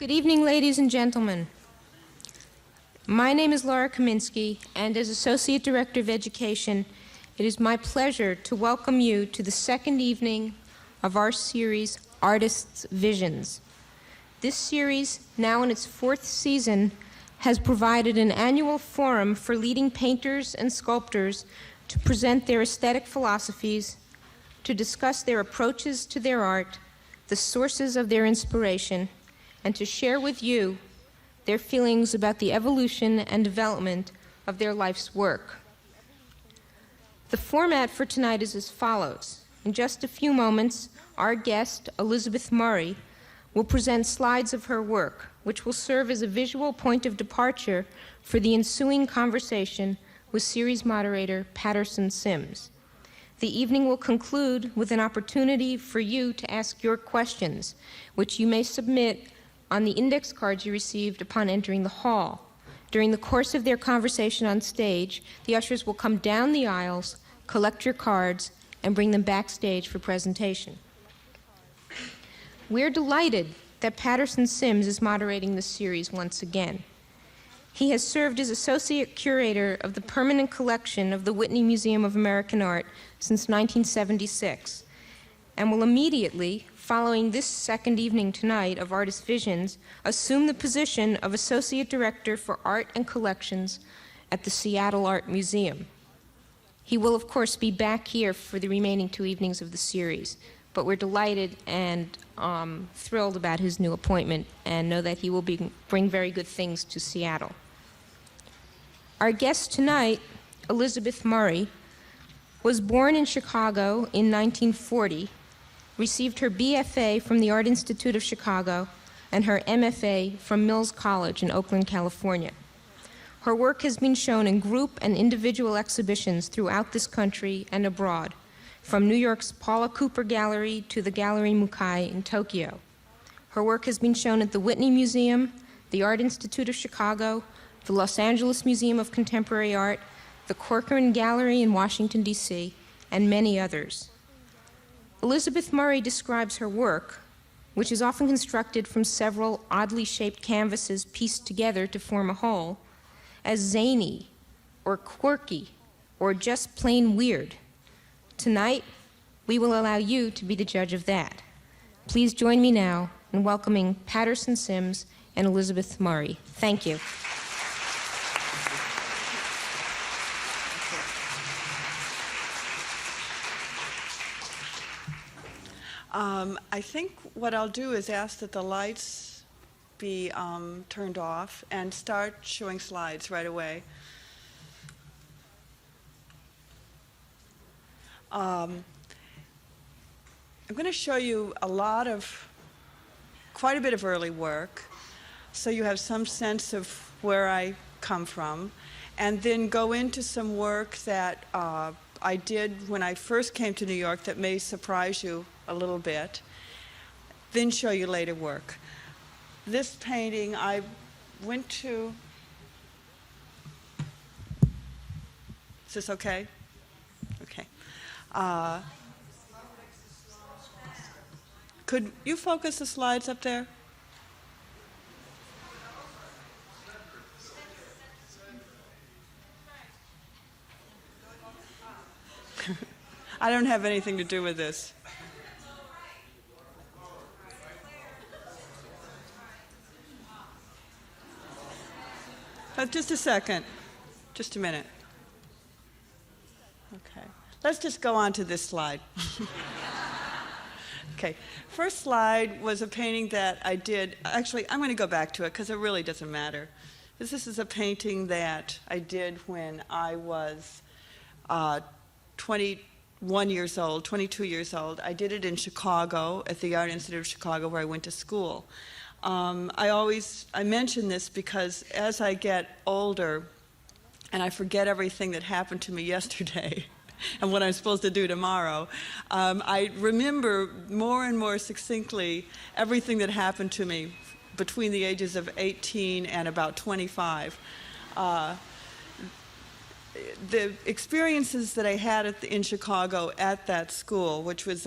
Good evening, ladies and gentlemen. My name is Laura Kaminsky, and as Associate Director of Education, it is my pleasure to welcome you to the second evening of our series, Artists' Visions. This series, now in its fourth season, has provided an annual forum for leading painters and sculptors to present their aesthetic philosophies, to discuss their approaches to their art, the sources of their inspiration, and to share with you their feelings about the evolution and development of their life's work. The format for tonight is as follows. In just a few moments, our guest, Elizabeth Murray, will present slides of her work, which will serve as a visual point of departure for the ensuing conversation with series moderator Patterson Sims. The evening will conclude with an opportunity for you to ask your questions, which you may submit on the index cards you received upon entering the hall. During the course of their conversation on stage, the ushers will come down the aisles, collect your cards, and bring them backstage for presentation. We're delighted that Patterson Sims is moderating this series once again. He has served as Associate Curator of the Permanent Collection of the Whitney Museum of American Art since 1976, and will immediately, following this second evening tonight of Artist Visions, assume the position of Associate Director for Art and Collections at the Seattle Art Museum. He will, of course, be back here for the remaining two evenings of the series, but we're delighted and thrilled about his new appointment and know that he will bring very good things to Seattle. Our guest tonight, Elizabeth Murray, was born in Chicago in 1940, received her BFA from the Art Institute of Chicago and her MFA from Mills College in Oakland, California. Her work has been shown in group and individual exhibitions throughout this country and abroad, from New York's Paula Cooper Gallery to the Gallery Mukai in Tokyo. Her work has been shown at the Whitney Museum, the Art Institute of Chicago, the Los Angeles Museum of Contemporary Art, the Corcoran Gallery in Washington, D.C., and many others. Elizabeth Murray describes her work, which is often constructed from several oddly shaped canvases pieced together to form a whole, as zany or quirky or just plain weird. Tonight, we will allow you to be the judge of that. Please join me now in welcoming Patterson Sims and Elizabeth Murray. Thank you. I think what I'll do is ask that the lights be turned off and start showing slides right away. I'm going to show you quite a bit of early work, so you have some sense of where I come from, and then go into some work that I did when I first came to New York that may surprise you a little bit, then show you later work. This painting, I went to... Is this okay? Okay. Could you focus the slides up there? I don't have anything to do with this. Just a second. Just a minute. Okay. Let's just go on to this slide. Okay. First slide was a painting that I did. Actually, I'm going to go back to it because it really doesn't matter. This is a painting that I did when I was 21 years old, 22 years old. I did it in Chicago at the Art Institute of Chicago where I went to school. I mention this because as I get older and I forget everything that happened to me yesterday and what I'm supposed to do tomorrow, I remember more and more succinctly everything that happened to me between the ages of 18 and about 25. the experiences that I had in Chicago at that school, which was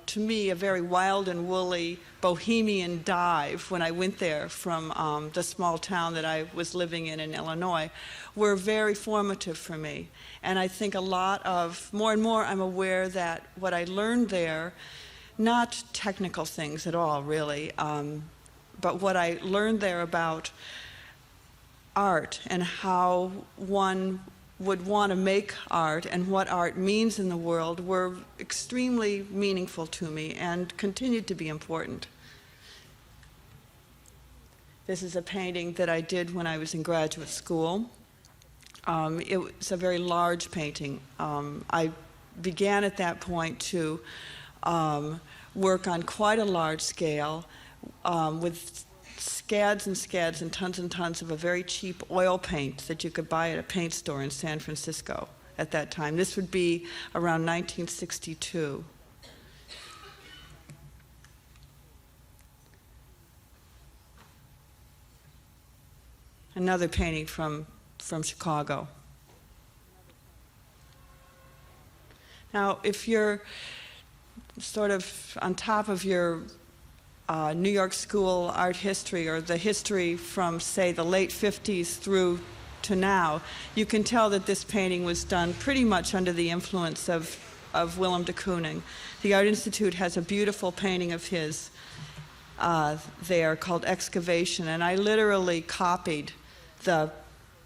to me a very wild and woolly bohemian dive when I went there from the small town that I was living in Illinois, were very formative for me. And I think more and more I'm aware that what I learned there, not technical things at all really, but what I learned there about art and how one would want to make art and what art means in the world were extremely meaningful to me and continued to be important. This is a painting that I did when I was in graduate school. It's a very large painting. I began at that point to work on quite a large scale with scads and scads and tons of a very cheap oil paint that you could buy at a paint store in San Francisco at that time. This would be around 1962. Another painting from Chicago. Now, if you're sort of on top of your New York School art history, or the history from, say, the late 50s through to now, you can tell that this painting was done pretty much under the influence of Willem de Kooning. The Art Institute has a beautiful painting of his there called Excavation, and I literally copied the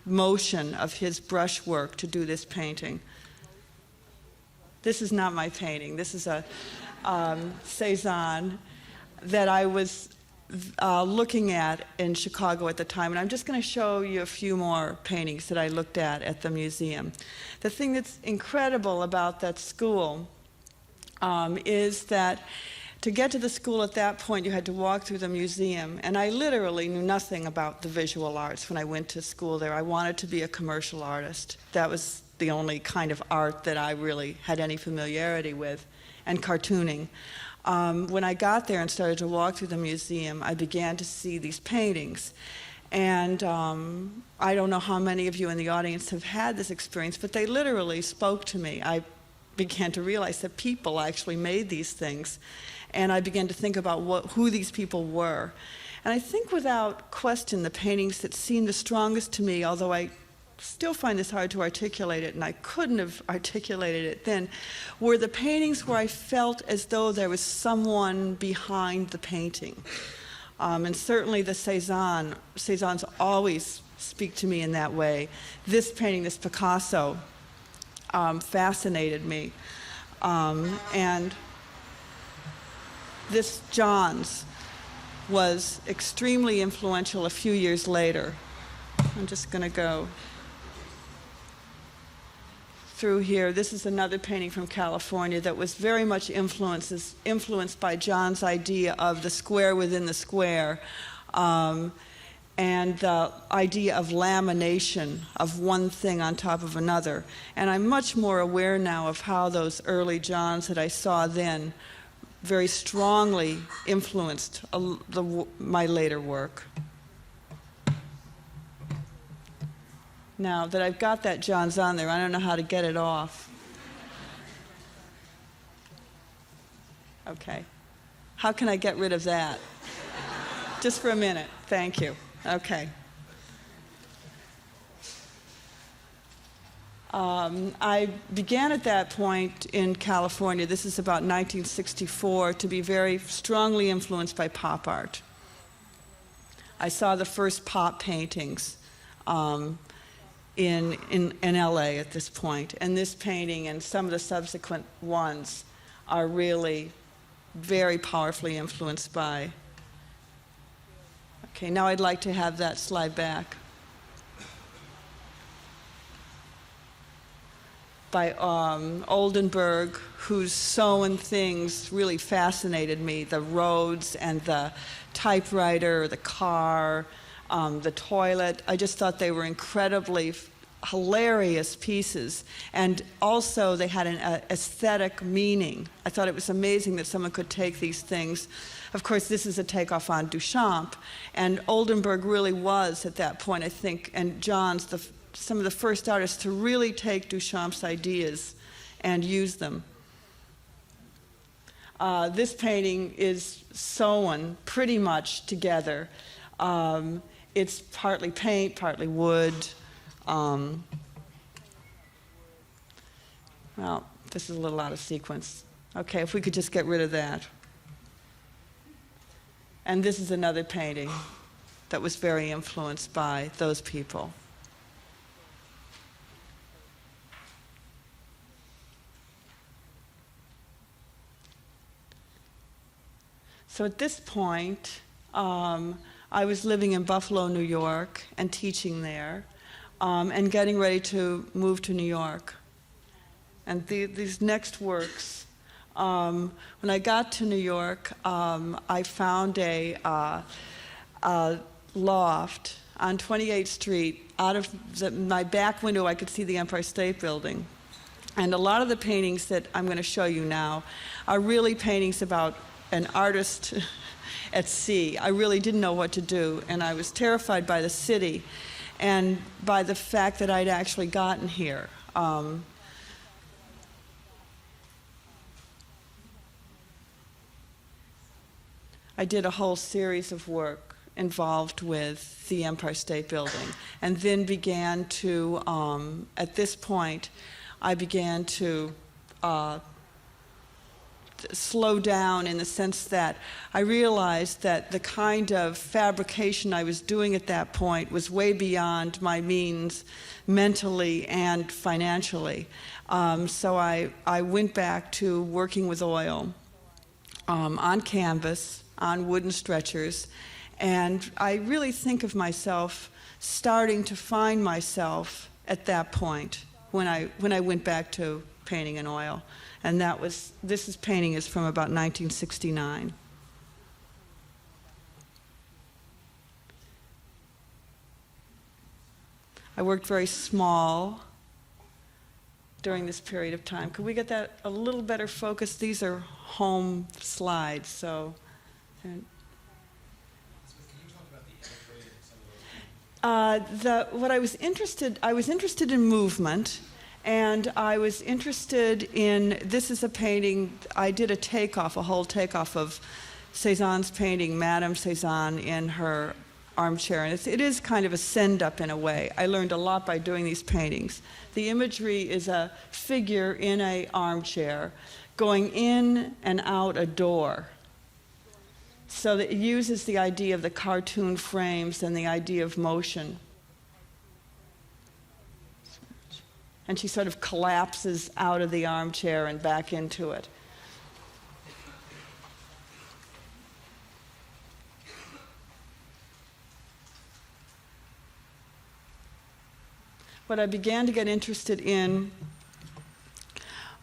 motion of his brushwork to do this painting. This is not my painting. This is a Cézanne that I was looking at in Chicago at the time, and I'm just going to show you a few more paintings that I looked at the museum. The thing that's incredible about that school is that to get to the school at that point, you had to walk through the museum, and I literally knew nothing about the visual arts when I went to school there. I wanted to be a commercial artist. That was the only kind of art that I really had any familiarity with, and cartooning. When I got there and started to walk through the museum, I began to see these paintings. And I don't know how many of you in the audience have had this experience, but they literally spoke to me. I began to realize that people actually made these things. And I began to think about who these people were. And I think without question, the paintings that seemed the strongest to me, although I still find this hard to articulate it, and I couldn't have articulated it then, were the paintings where I felt as though there was someone behind the painting. And certainly the Cézannes always speak to me in that way. This painting, this Picasso, fascinated me. And this Johns was extremely influential a few years later. I'm just going to go through here. This is another painting from California that was very much influenced by John's idea of the square within the square, and the idea of lamination of one thing on top of another. And I'm much more aware now of how those early Johns that I saw then very strongly influenced my later work. Now that I've got that Johns on there, I don't know how to get it off. Okay. How can I get rid of that? Just for a minute. Thank you. Okay. I began at that point in California, this is about 1964, to be very strongly influenced by pop art. I saw the first pop paintings in LA at this point, and this painting and some of the subsequent ones are really very powerfully influenced by. Okay, now I'd like to have that slide back. By Oldenburg, whose sewn things really fascinated me. The roads and the typewriter, the car, the toilet. I just thought they were incredibly hilarious pieces. And also they had an aesthetic meaning. I thought it was amazing that someone could take these things. Of course, this is a takeoff on Duchamp. And Oldenburg really was, at that point, I think, and Johns, some of the first artists to really take Duchamp's ideas and use them. This painting is sewn pretty much together. It's partly paint, partly wood. Well, this is a little out of sequence. Okay, if we could just get rid of that. And this is another painting that was very influenced by those people. So at this point, I was living in Buffalo, New York, and teaching there, and getting ready to move to New York. And these next works, when I got to New York, I found a loft on 28th Street. Out of my back window, I could see the Empire State Building. And a lot of the paintings that I'm going to show you now are really paintings about an artist at sea. I really didn't know what to do, and I was terrified by the city and by the fact that I'd actually gotten here. I did a whole series of work involved with the Empire State Building, and then began to, at this point, I began to slow down in the sense that I realized that the kind of fabrication I was doing at that point was way beyond my means mentally and financially. So I went back to working with oil on canvas, on wooden stretchers, and I really think of myself starting to find myself at that point when I went back to painting in oil. And this painting is from about 1969. I worked very small during this period of time. Could we get that a little better focused? These are home slides, so. Can you talk about the imagery and some of those? What I was interested in movement, and I was interested in, this is a painting, I did a whole takeoff of Cézanne's painting, Madame Cézanne in her armchair, and it is kind of a send-up in a way. I learned a lot by doing these paintings. The imagery is a figure in an armchair going in and out a door. So that it uses the idea of the cartoon frames and the idea of motion. And she sort of collapses out of the armchair and back into it. What I began to get interested in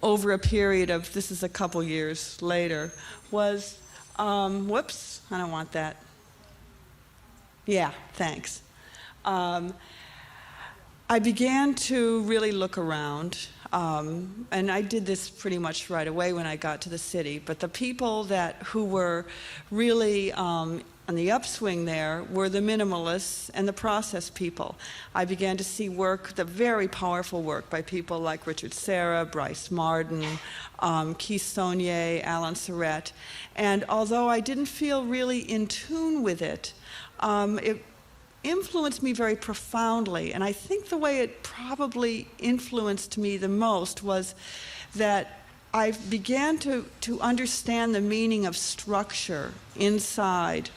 over a period of, this is a couple years later, was, whoops, I don't want that. Yeah, thanks. I began to really look around, and I did this pretty much right away when I got to the city, but the people who were really on the upswing there were the minimalists and the process people. I began to see the very powerful work by people like Richard Serra, Bryce Marden, Keith Saunier, Alan Surratt, and although I didn't feel really in tune with it, it influenced me very profoundly, and I think the way it probably influenced me the most was that I began to understand the meaning of structure inside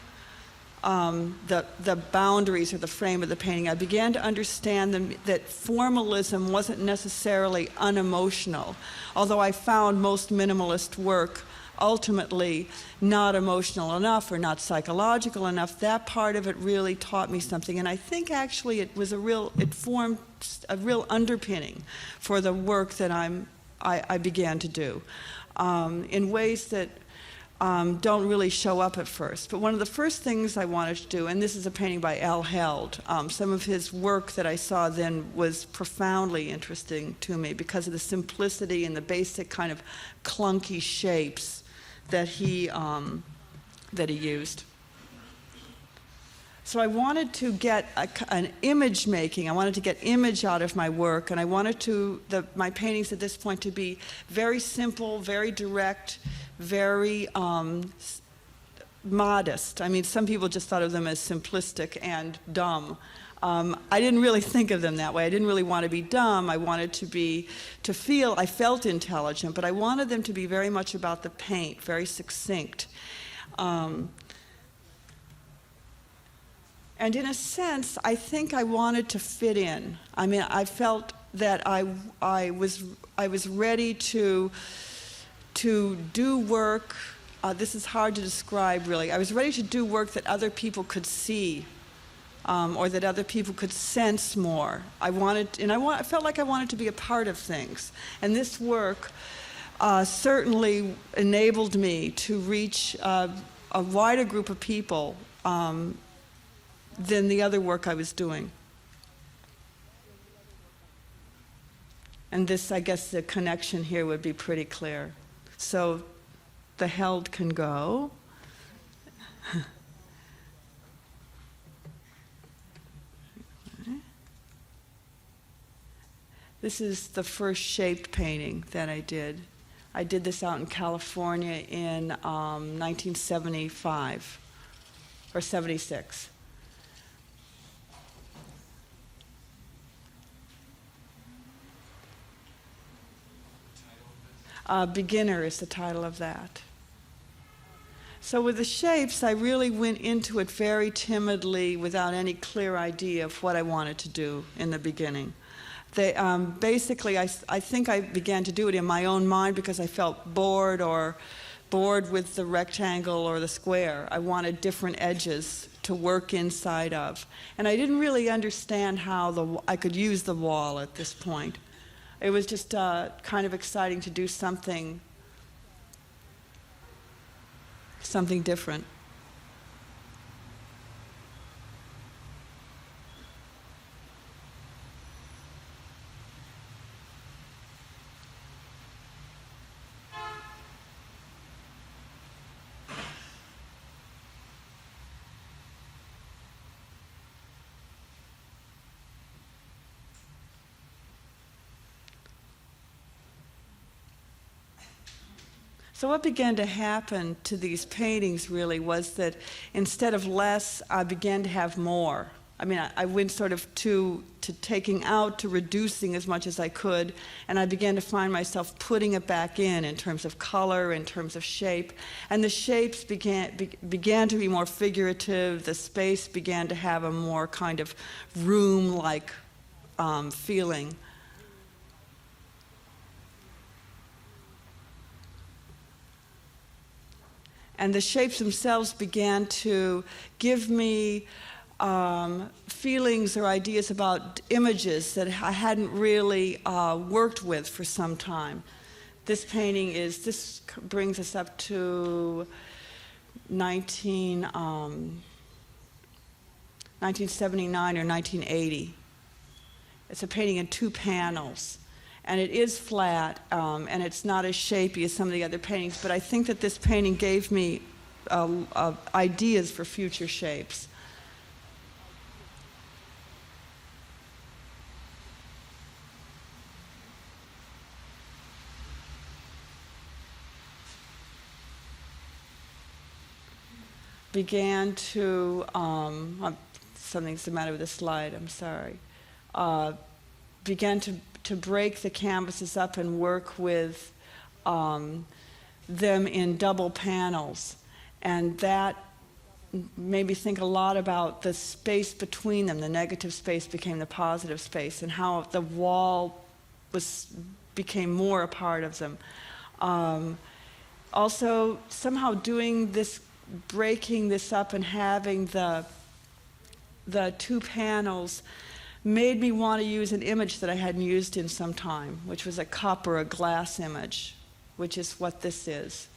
the boundaries or the frame of the painting. I began to understand that formalism wasn't necessarily unemotional, although I found most minimalist work ultimately not emotional enough or not psychological enough. That part of it really taught me something, and I think actually it formed a real underpinning for the work that I began to do in ways that don't really show up at first. But one of the first things I wanted to do, and this is a painting by Al Held, some of his work that I saw then was profoundly interesting to me because of the simplicity and the basic kind of clunky shapes that he used. So I wanted to get an image making. I wanted to get image out of my work, and I wanted my paintings at this point to be very simple, very direct, very modest. I mean, some people just thought of them as simplistic and dumb. I didn't really think of them that way. I didn't really want to be dumb. I wanted I felt intelligent, but I wanted them to be very much about the paint, very succinct. And in a sense, I think I wanted to fit in. I mean, I felt that I was ready to do work. This is hard to describe, really. I was ready to do work that other people could see, or that other people could sense more. I felt like I wanted to be a part of things. And this work certainly enabled me to reach a wider group of people than the other work I was doing. And this, I guess the connection here would be pretty clear. So the held can go. This is the first shaped painting that I did. I did this out in California in 1975 or 76. Beginner is the title of that. So with the shapes, I really went into it very timidly without any clear idea of what I wanted to do in the beginning. Basically, I think I began to do it in my own mind because I felt bored with the rectangle or the square. I wanted different edges to work inside of. And I didn't really understand how I could use the wall at this point. It was just kind of exciting to do something different. So what began to happen to these paintings really was that instead of less, I began to have more. I mean, I went sort of to taking out, to reducing as much as I could, and I began to find myself putting it back in terms of color, in terms of shape. And the shapes began to be more figurative. The space began to have a more kind of room-like feeling. And the shapes themselves began to give me feelings or ideas about images that I hadn't really worked with for some time. This brings us up to 1979 or 1980. It's a painting in 2 panels. And it is flat, and it's not as shapy as some of the other paintings, but I think that this painting gave me ideas for future shapes. Began to, something's the matter with the slide, I'm sorry. Began to break the canvases up and work with them in double panels. And that made me think a lot about the space between them. The negative space became the positive space, and how the wall became more a part of them. Also, somehow doing this, breaking this up and having the 2 panels made me want to use an image that I hadn't used in some time, which was a cup or a glass image, which is what this is.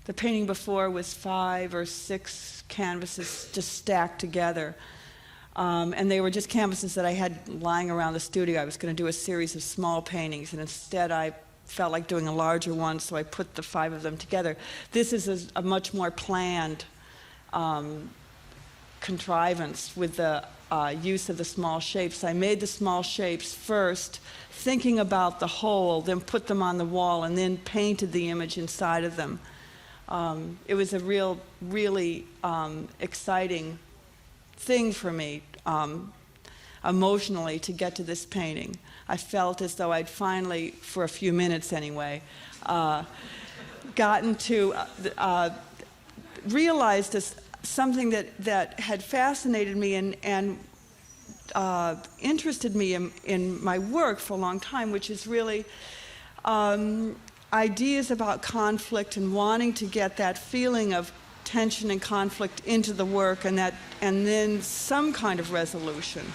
The painting before was 5 or 6 canvases just stacked together. And they were just canvases that I had lying around the studio. I was going to do a series of small paintings, and instead I felt like doing a larger one, so I put the 5 of them together. This is a much more planned contrivance with the use of the small shapes. I made the small shapes first, thinking about the whole, then put them on the wall, and then painted the image inside of them. It was a really exciting thing for me emotionally to get to this painting. I felt as though I'd finally, for a few minutes anyway, gotten to realize this, something that had fascinated me and interested me in my work for a long time, which is really ideas about conflict and wanting to get that feeling of tension and conflict into the work, and then some kind of resolution.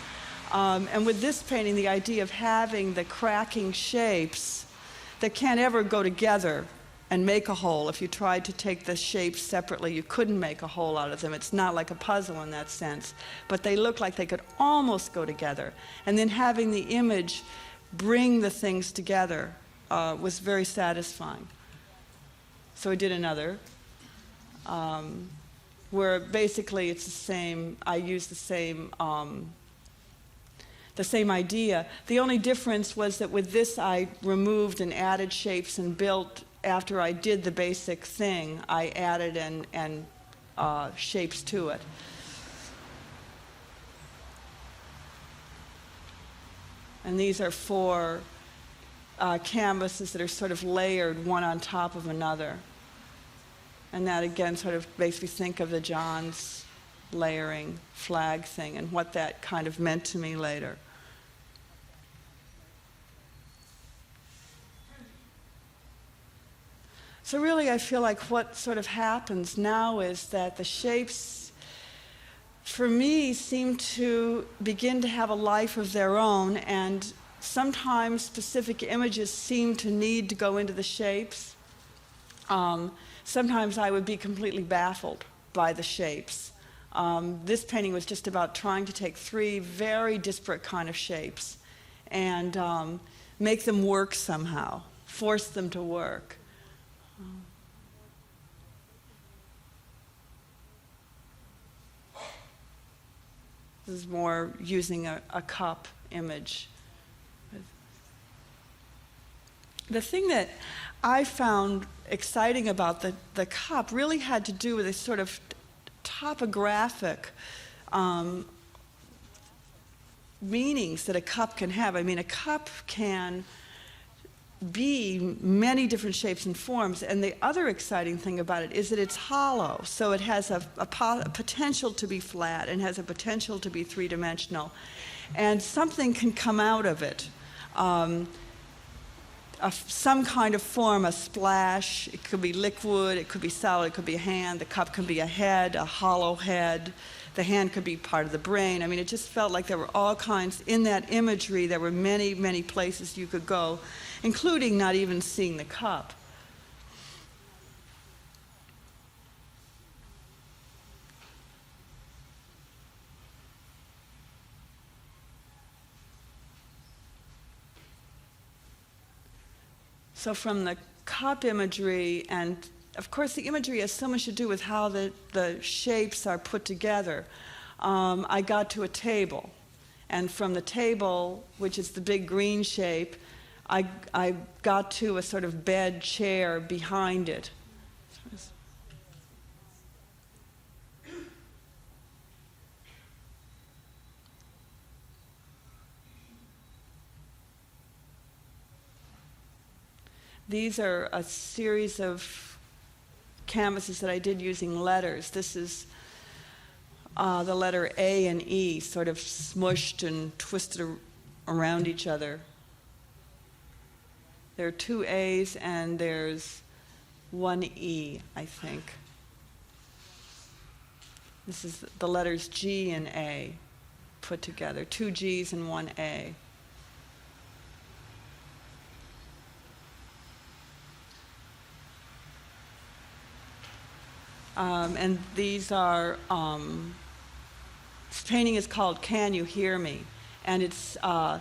And with this painting, the idea of having the cracking shapes that can't ever go together and make a whole. If you tried to take the shapes separately, you couldn't make a whole out of them. It's not like a puzzle in that sense, but they look like they could almost go together. And then having the image bring the things together was very satisfying. So I did another, where basically it's the same, I use the same idea. The only difference was that with this I removed and added shapes and built, after I did the basic thing, I added and shapes to it. And these are 4 canvases that are sort of layered one on top of another. And that again sort of makes me think of the John's layering flag thing and what that kind of meant to me later. So really I feel like what sort of happens now is that the shapes, for me, seem to begin to have a life of their own, and sometimes specific images seem to need to go into the shapes. Sometimes I would be completely baffled by the shapes. This painting was just about trying to take 3 very disparate kind of shapes and make them work somehow, force them to work. This is more using a cup image. The thing that I found exciting about the cup really had to do with this sort of topographic meanings that a cup can have. I mean, a cup can be many different shapes and forms, and the other exciting thing about it is that it's hollow, so it has a potential to be flat and has a potential to be 3-dimensional, and something can come out of it. Some kind of form, a splash. It could be liquid, it could be solid, it could be a hand, the cup could be a head, a hollow head, the hand could be part of the brain. I mean, it just felt like there were all kinds, in that imagery, there were many, many places you could go, including not even seeing the cup. So from the cup imagery, and of course the imagery has so much to do with how the shapes are put together, I got to a table. And from the table, which is the big green shape, I got to a sort of bed chair behind it. These are a series of canvases that I did using letters. This is the letter A and E sort of smushed and twisted around each other. There are 2 A's and there's 1 E, I think. This is the letters G and A put together, 2 G's and 1 A. And these are This painting is called "Can You Hear Me?" and it's I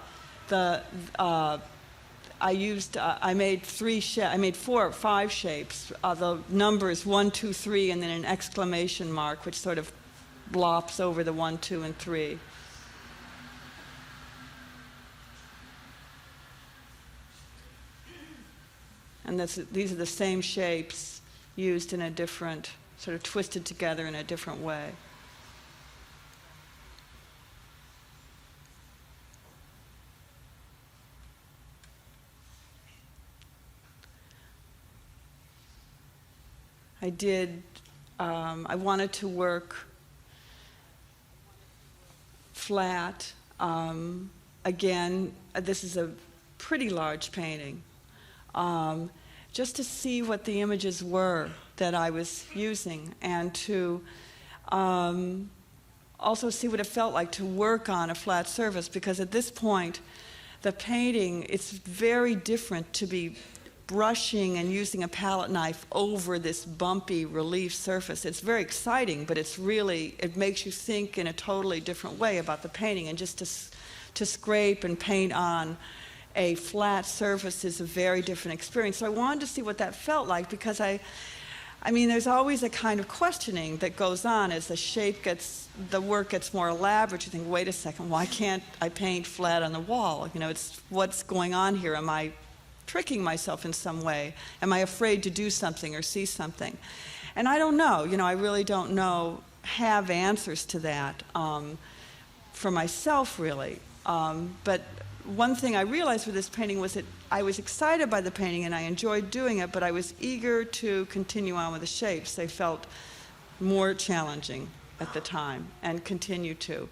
made I made 4 or 5 shapes. The numbers 1, 2, 3, and then an exclamation mark, which sort of blops over the 1, 2, and 3. And these are the same shapes used in a different, sort of twisted together in a different way. I wanted to work flat. Again, this is a pretty large painting. Just to see what the images were that I was using, and to also see what it felt like to work on a flat surface, because at this point, the painting, it's very different to be brushing and using a palette knife over this bumpy relief surface. It's very exciting, but it makes you think in a totally different way about the painting, and just to scrape and paint on a flat surface is a very different experience. So I wanted to see what that felt like, because I mean, there's always a kind of questioning that goes on as the work gets more elaborate. You think, wait a second, why can't I paint flat on the wall? You know, it's what's going on here? Am I tricking myself in some way? Am I afraid to do something or see something? And I don't know. You know, I really don't have answers to that for myself, really. But one thing I realized with this painting was that I was excited by the painting and I enjoyed doing it, but I was eager to continue on with the shapes. They felt more challenging at the time and continue to.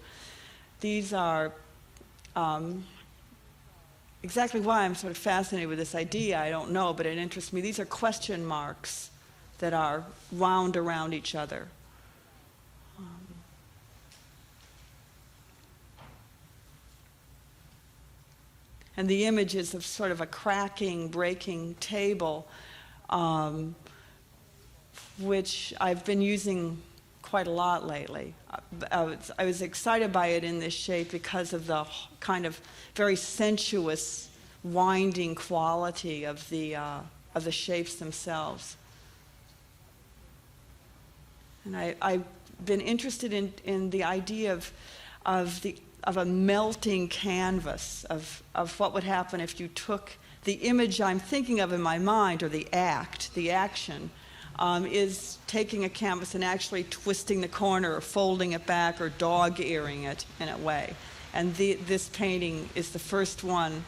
These are exactly why I'm sort of fascinated with this idea, I don't know, but it interests me. These are question marks that are wound around each other. And the images of sort of a cracking, breaking table, which I've been using quite a lot lately. I was excited by it in this shape because of the kind of very sensuous, winding quality of the shapes themselves. And I've been interested in the idea of a melting canvas, of what would happen if you took the image I'm thinking of in my mind, or the action, is taking a canvas and actually twisting the corner or folding it back or dog-earing it in a way. And this painting is the first one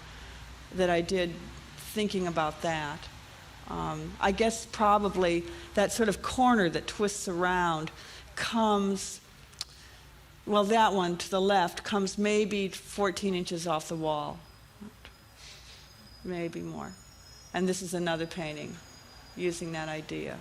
that I did thinking about that. I guess probably that sort of corner that twists around comes, well, that one to the left comes maybe 14 inches off the wall, maybe more. And this is another painting using that idea.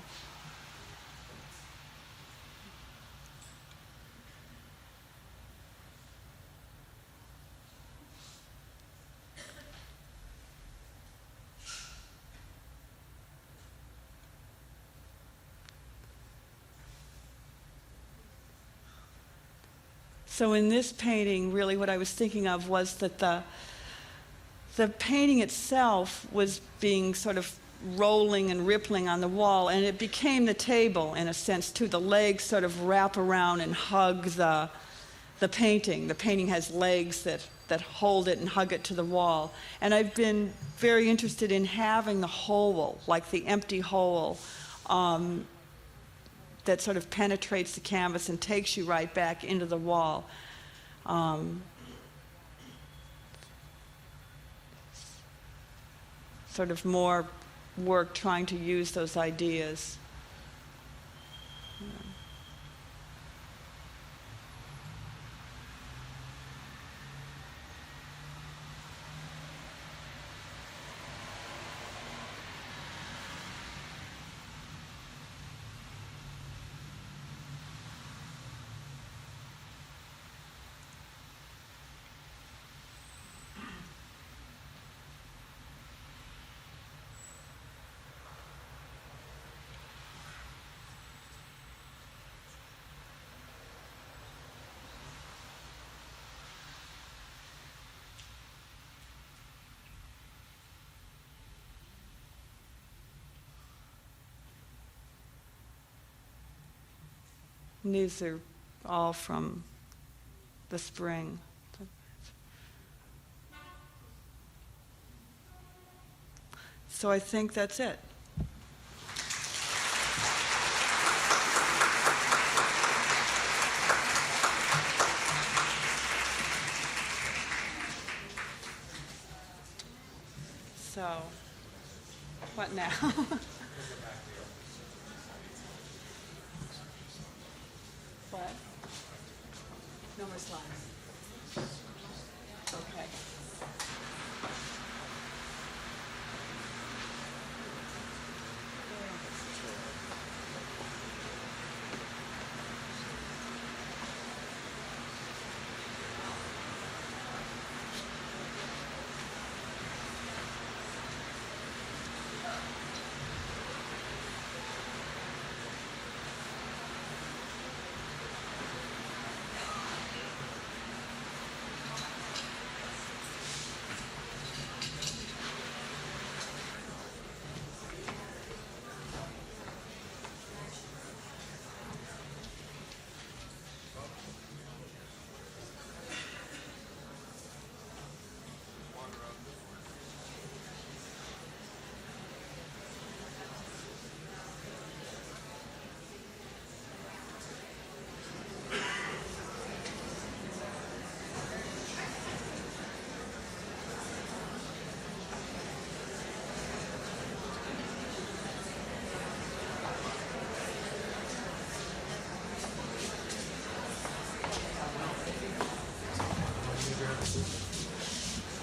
So in this painting, really what I was thinking of was that the painting itself was being sort of rolling and rippling on the wall, and it became the table in a sense too. The legs sort of wrap around and hug the painting. The painting has legs that hold it and hug it to the wall. And I've been very interested in having the hole, like the empty hole, that sort of penetrates the canvas and takes you right back into the wall. Sort of more work trying to use those ideas. And these are all from the spring. So I think that's it. So, what now? What? No more slides. Okay.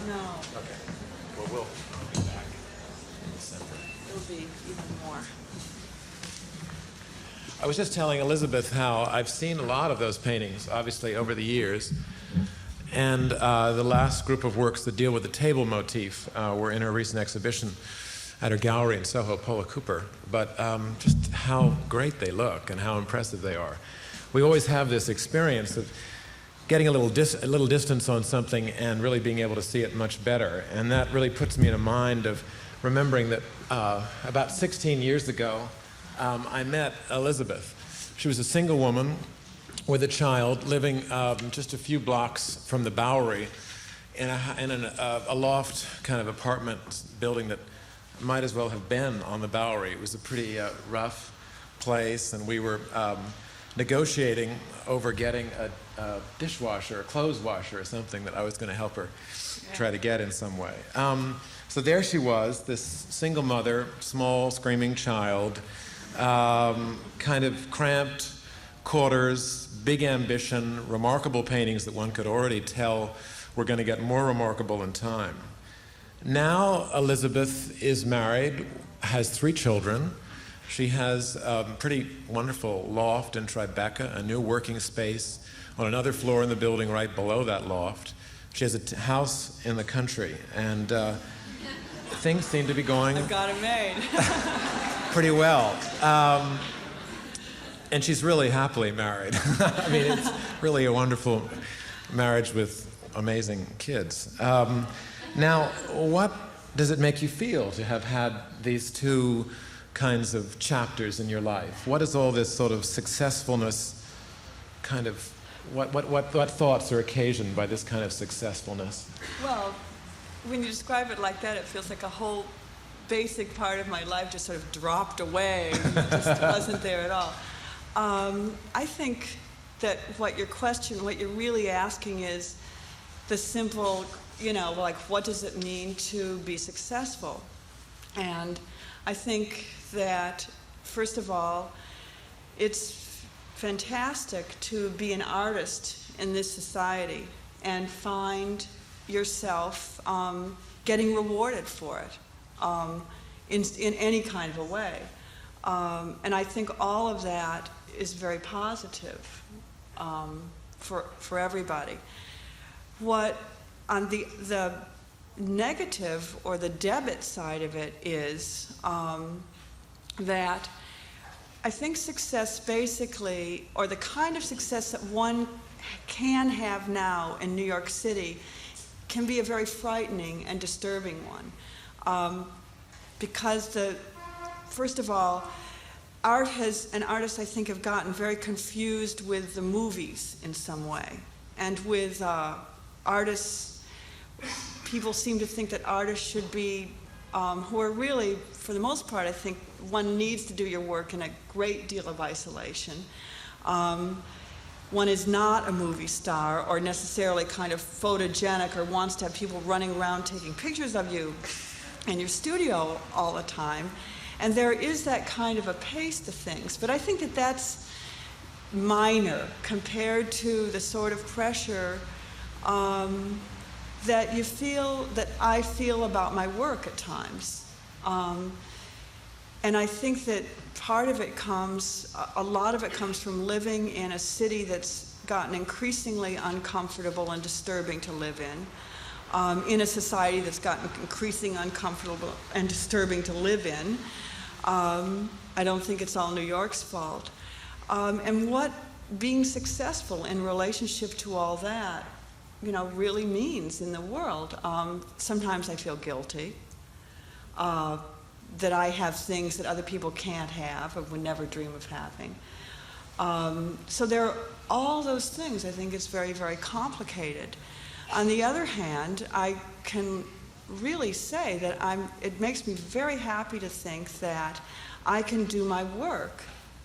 No, Okay. Well, we'll be back in December. it'll be even more. I was just telling Elizabeth how I've seen a lot of those paintings, obviously, over the years. And the last group of works that deal with the table motif were in her recent exhibition at her gallery in Soho, Paula Cooper. But just how great they look and how impressive they are. We always have this experience of getting a little distance on something and really being able to see it much better. And that really puts me in a mind of remembering that about 16 years ago, I met Elizabeth. She was a single woman with a child living just a few blocks from the Bowery in a loft kind of apartment building that might as well have been on the Bowery. It was a pretty rough place, and we were negotiating over getting a dishwasher, a clothes washer or something that I was going to help her try to get in some way. So there she was, this single mother, small, screaming child, kind of cramped quarters, big ambition, remarkable paintings that one could already tell were going to get more remarkable in time. Now Elizabeth is married, has 3 children. She has a pretty wonderful loft in Tribeca, a new working space on another floor in the building right below that loft. She has a house in the country, and things seem to be going I've got it made. pretty well. And she's really happily married. I mean, it's really a wonderful marriage with amazing kids. Now, what does it make you feel to have had these 2 kinds of chapters in your life? What is all this sort of successfulness kind of, what thoughts are occasioned by this kind of successfulness? Well, when you describe it like that, it feels like a whole basic part of my life just sort of dropped away. It just wasn't there at all. I think that what you're really asking is the simple, like, what does it mean to be successful? And I think that, first of all, it's fantastic to be an artist in this society and find yourself getting rewarded for it in any kind of a way. And I think all of that is very positive for everybody. What on the negative or the debit side of it is that I think success basically, or the kind of success that one can have now in New York City, can be a very frightening and disturbing one. Because first of all, artists, I think, have gotten very confused with the movies in some way. And with artists, people seem to think that artists should be, who are really, for the most part, I think one needs to do your work in a great deal of isolation. One is not a movie star or necessarily kind of photogenic or wants to have people running around taking pictures of you in your studio all the time. And there is that kind of a pace to things. But I think that that's minor compared to the sort of pressure that you feel, that I feel about my work at times. And I think that part of it comes, a lot of it comes from living in a city that's gotten increasingly uncomfortable and disturbing to live in a society that's gotten increasingly uncomfortable and disturbing to live in. I don't think it's all New York's fault. And what being successful in relationship to all that, you know, really means in the world. Sometimes I feel guilty that I have things that other people can't have or would never dream of having. So there are all those things. I think it's very, very complicated. On the other hand, I can really say that it makes me very happy to think that I can do my work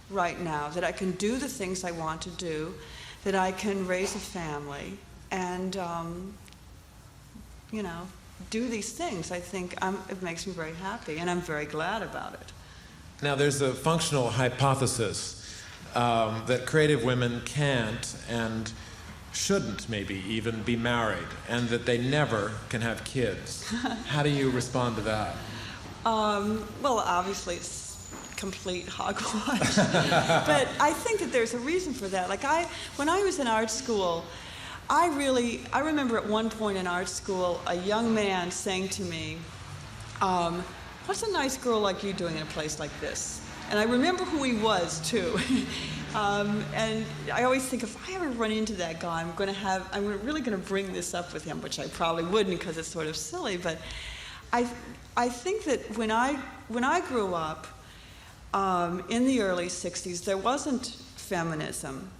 right now, that I can do the things I want to do, that I can raise a family and, you know, do these things. I think it makes me very happy, and I'm very glad about it. Now, there's a functional hypothesis that creative women can't and shouldn't maybe even be married, and that they never can have kids. How do you respond to that? Well, obviously it's complete hogwash. But I think that there's a reason for that. Like when I was in art school, I remember at one point in art school, a young man saying to me, what's a nice girl like you doing in a place like this? And I remember who he was, too. And I always think, if I ever run into that guy, I'm really going to bring this up with him, which I probably wouldn't because it's sort of silly. But I think that when I grew up in the early 60s, there wasn't feminism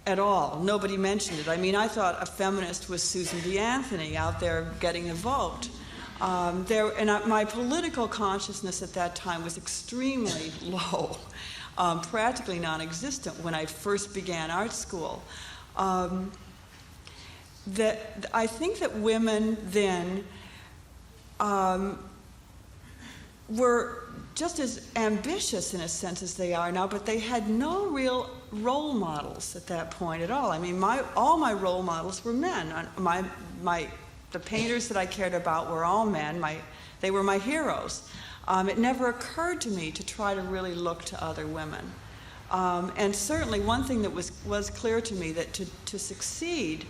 at all. Nobody mentioned it. I mean, I thought a feminist was Susan B. Anthony out there getting a vote. My political consciousness at that time was extremely low, practically non-existent when I first began art school. I think that women then were just as ambitious in a sense as they are now, but they had no real role models at that point at all. I mean, all my role models were men. The painters that I cared about were all men. They were my heroes. It never occurred to me to try to really look to other women. And certainly one thing that was clear to me, that to succeed,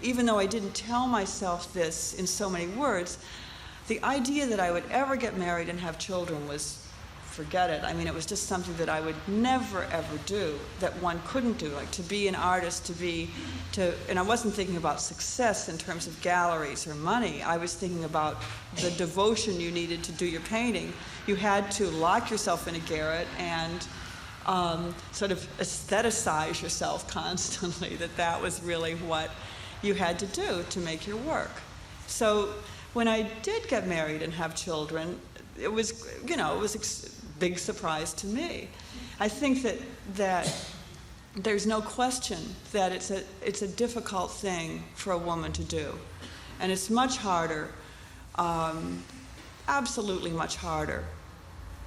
even though I didn't tell myself this in so many words, the idea that I would ever get married and have children was, forget it. I mean, it was just something that I would never, ever do, that one couldn't do. Like, to be an artist, and I wasn't thinking about success in terms of galleries or money. I was thinking about the devotion you needed to do your painting. You had to lock yourself in a garret and sort of aestheticize yourself constantly, that was really what you had to do to make your work. So when I did get married and have children, it was, you know, it was a big surprise to me. I think that there's no question that it's a difficult thing for a woman to do. And it's much harder, absolutely much harder,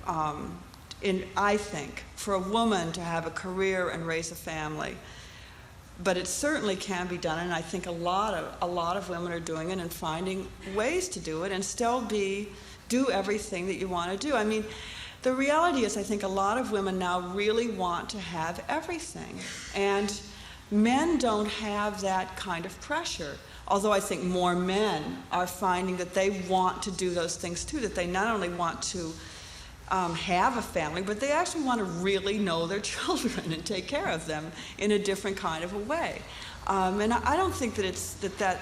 I think, for a woman to have a career and raise a family. But it certainly can be done, and I think a lot of women are doing it and finding ways to do it and still do everything that you want to do. I mean, the reality is, I think a lot of women now really want to have everything, and men don't have that kind of pressure. Although I think more men are finding that they want to do those things too, that they not only want to have a family, but they actually want to really know their children and take care of them in a different kind of a way. And I don't think that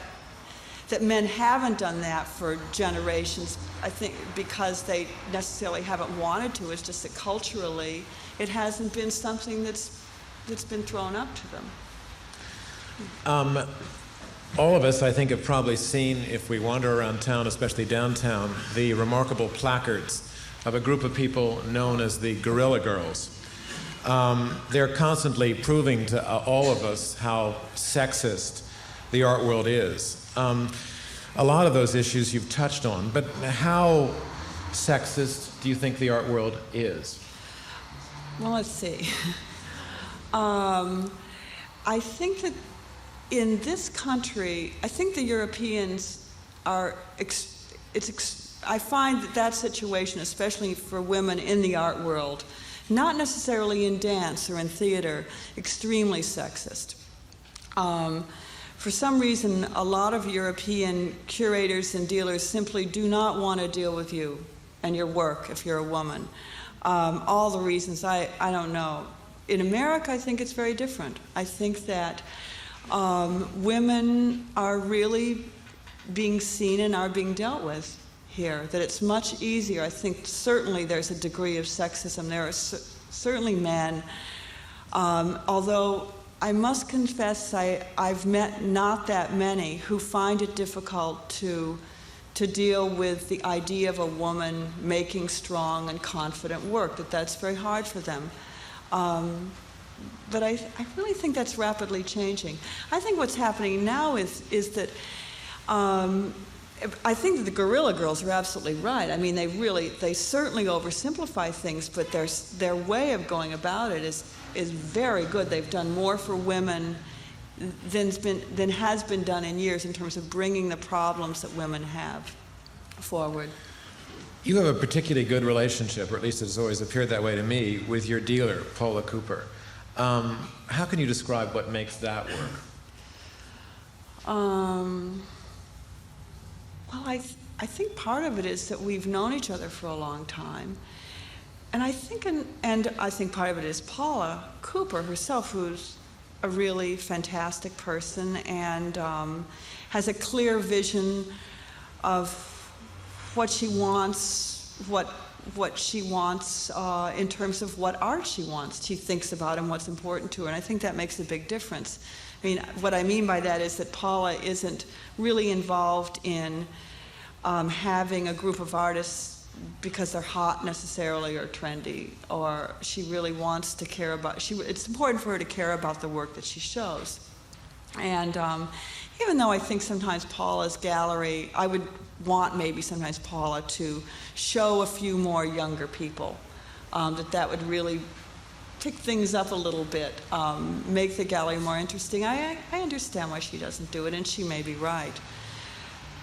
men haven't done that for generations. I think because they necessarily haven't wanted to. It's just that culturally it hasn't been something that's been thrown up to them. All of us, I think, have probably seen, if we wander around town, especially downtown, the remarkable placards of a group of people known as the Guerrilla Girls. They're constantly proving to all of us how sexist the art world is. A lot of those issues you've touched on, but how sexist do you think the art world is? Well, let's see. I think that in this country, I think the Europeans are, I find that situation, especially for women in the art world, not necessarily in dance or in theater, extremely sexist. For some reason, a lot of European curators and dealers simply do not want to deal with you and your work if you're a woman. All the reasons, I don't know. In America, I think it's very different. I think that women are really being seen and are being dealt with here, that it's much easier. I think certainly there's a degree of sexism. There are certainly men, although I must confess I've met not that many who find it difficult to deal with the idea of a woman making strong and confident work, that's very hard for them. But I really think that's rapidly changing. I think what's happening now is that I think that the Guerrilla Girls are absolutely right. I mean, they certainly oversimplify things, but their way of going about it is very good. They've done more for women than has been done in years in terms of bringing the problems that women have forward. You have a particularly good relationship, or at least it's always appeared that way to me, with your dealer, Paula Cooper. How can you describe what makes that work? Well, I think part of it is that we've known each other for a long time. And I think part of it is Paula Cooper herself, who's a really fantastic person and has a clear vision of what she wants, what she wants in terms of what art she wants, she thinks about and what's important to her. And I think that makes a big difference. I mean, what I mean by that is that Paula isn't really involved in having a group of artists because they're hot necessarily or trendy, or she really wants to care about, it's important for her to care about the work that she shows. And even though I think sometimes Paula's gallery, I would want maybe sometimes Paula to show a few more younger people, that would really pick things up a little bit, make the gallery more interesting. I understand why she doesn't do it, and she may be right.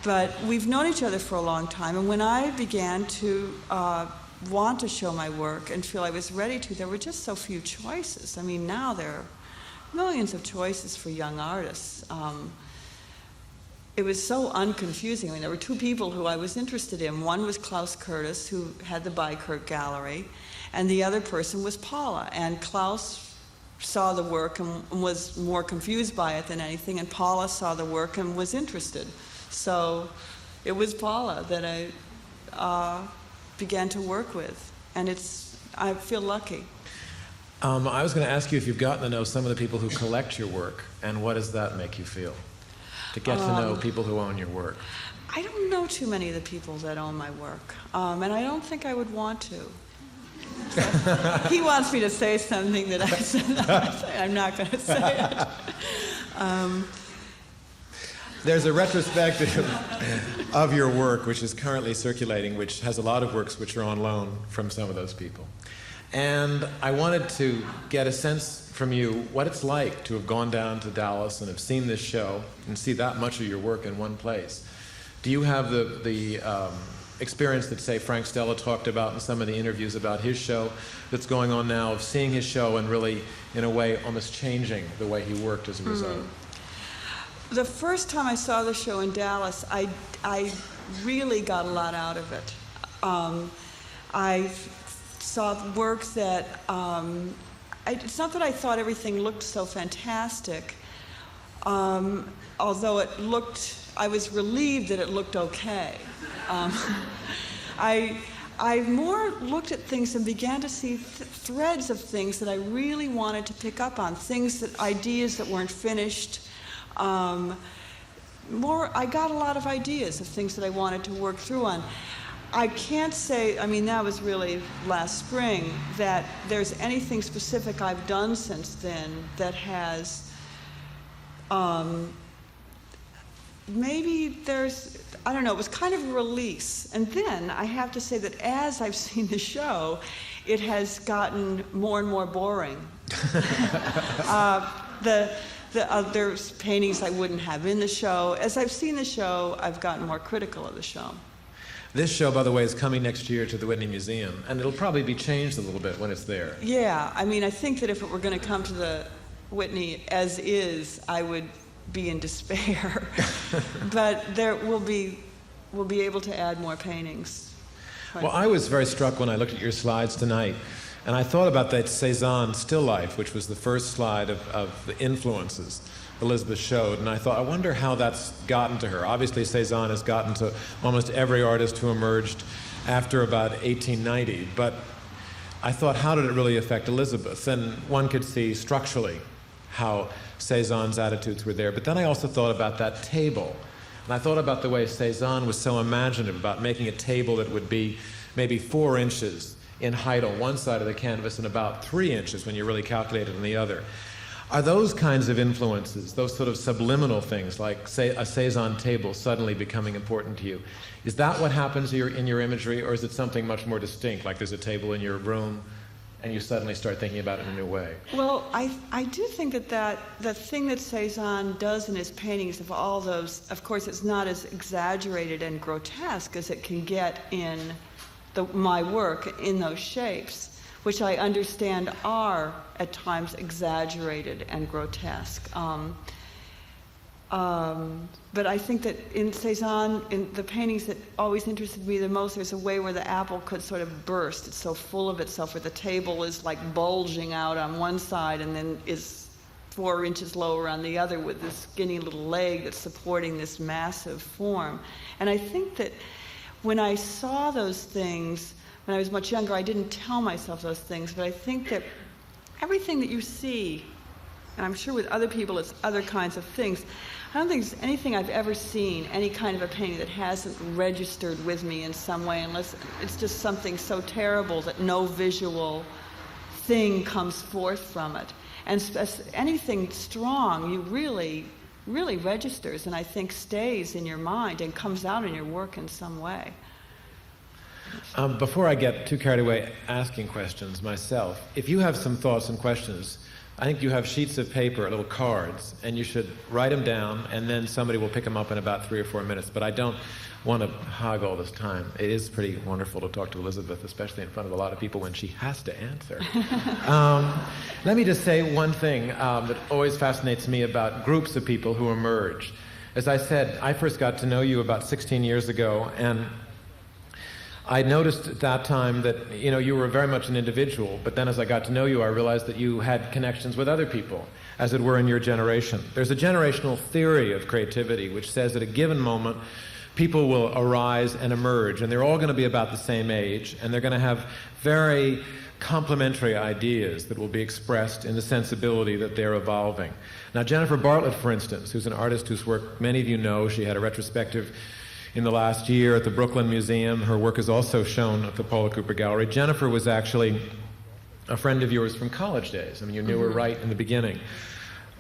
But we've known each other for a long time, and when I began to want to show my work and feel I was ready to, there were just so few choices. I mean, now there are millions of choices for young artists. It was so unconfusing. I mean, there were two people who I was interested in. One was Klaus Curtis, who had the Bykirk Gallery, and the other person was Paula. And Klaus saw the work and was more confused by it than anything, and Paula saw the work and was interested. So it was Paula that I began to work with, and I feel lucky. I was going to ask you if you've gotten to know some of the people who collect your work, and what does that make you feel? To get to know people who own your work. I don't know too many of the people that own my work, and I don't think I would want to. He wants me to say something that I said I'm not going to say it. There's a retrospective of your work which is currently circulating, which has a lot of works which are on loan from some of those people. And I wanted to get a sense from you what it's like to have gone down to Dallas and have seen this show and see that much of your work in one place. Do you have the experience that, say, Frank Stella talked about in some of the interviews about his show that's going on now, of seeing his show and really, in a way, almost changing the way he worked as a result? The first time I saw the show in Dallas, I really got a lot out of it. I saw work that, it's not that I thought everything looked so fantastic, although I was relieved that it looked okay. I I more looked at things and began to see threads of things that I really wanted to pick up on, ideas that weren't finished. I got a lot of ideas of things that I wanted to work through on. I can't say, I mean, that was really last spring, that there's anything specific I've done since then that has, maybe there's, I don't know, it was kind of a release. And then I have to say that as I've seen the show, it has gotten more and more boring. There's paintings I wouldn't have in the show. As I've seen the show, I've gotten more critical of the show. This show, by the way, is coming next year to the Whitney Museum, and it'll probably be changed a little bit when it's there. Yeah, I mean, I think that if it were going to come to the Whitney as is, I would be in despair. But we'll be able to add more paintings. Well, I was very struck when I looked at your slides tonight, and I thought about that Cézanne still life, which was the first slide of the influences Elizabeth showed, and I thought, I wonder how that's gotten to her. Obviously, Cézanne has gotten to almost every artist who emerged after about 1890, but I thought, how did it really affect Elizabeth? And one could see structurally how Cézanne's attitudes were there, but then I also thought about that table, and I thought about the way Cézanne was so imaginative about making a table that would be maybe 4 inches in height on one side of the canvas and about 3 inches when you really calculate it on the other. Are those kinds of influences, those sort of subliminal things, like, say, a Cézanne table suddenly becoming important to you, is that what happens in your imagery, or is it something much more distinct, like there's a table in your room and you suddenly start thinking about it in a new way? Well, I do think that the thing that Cézanne does in his paintings, of all those, of course, it's not as exaggerated and grotesque as it can get in my work in those shapes, which I understand are at times exaggerated and grotesque. But I think that in Cézanne, in the paintings that always interested me the most, there's a way where the apple could sort of burst. It's so full of itself, where the table is like bulging out on one side and then is 4 inches lower on the other with this skinny little leg that's supporting this massive form. And I think that when I saw those things, when I was much younger, I didn't tell myself those things, but I think that everything that you see, and I'm sure with other people it's other kinds of things, I don't think there's anything I've ever seen, any kind of a painting that hasn't registered with me in some way, unless it's just something so terrible that no visual thing comes forth from it. And anything strong, you really registers, and I think stays in your mind and comes out in your work in some way. Before I get too carried away asking questions myself, if you have some thoughts and questions, I think you have sheets of paper, little cards, and you should write them down, and then somebody will pick them up in about 3 or 4 minutes. But I don't want to hog all this time. It is pretty wonderful to talk to Elizabeth, especially in front of a lot of people when she has to answer. Let me just say one thing that always fascinates me about groups of people who emerge. As I said, I first got to know you about 16 years ago, and I noticed at that time that, you were very much an individual, but then as I got to know you, I realized that you had connections with other people, as it were, in your generation. There's a generational theory of creativity which says at a given moment, people will arise and emerge, and they're all going to be about the same age, and they're going to have very complementary ideas that will be expressed in the sensibility that they're evolving. Now, Jennifer Bartlett, for instance, who's an artist whose work many of you know, she had a retrospective in the last year at the Brooklyn Museum. Her work is also shown at the Paula Cooper Gallery. Jennifer was actually a friend of yours from college days. I mean, you knew her right in the beginning.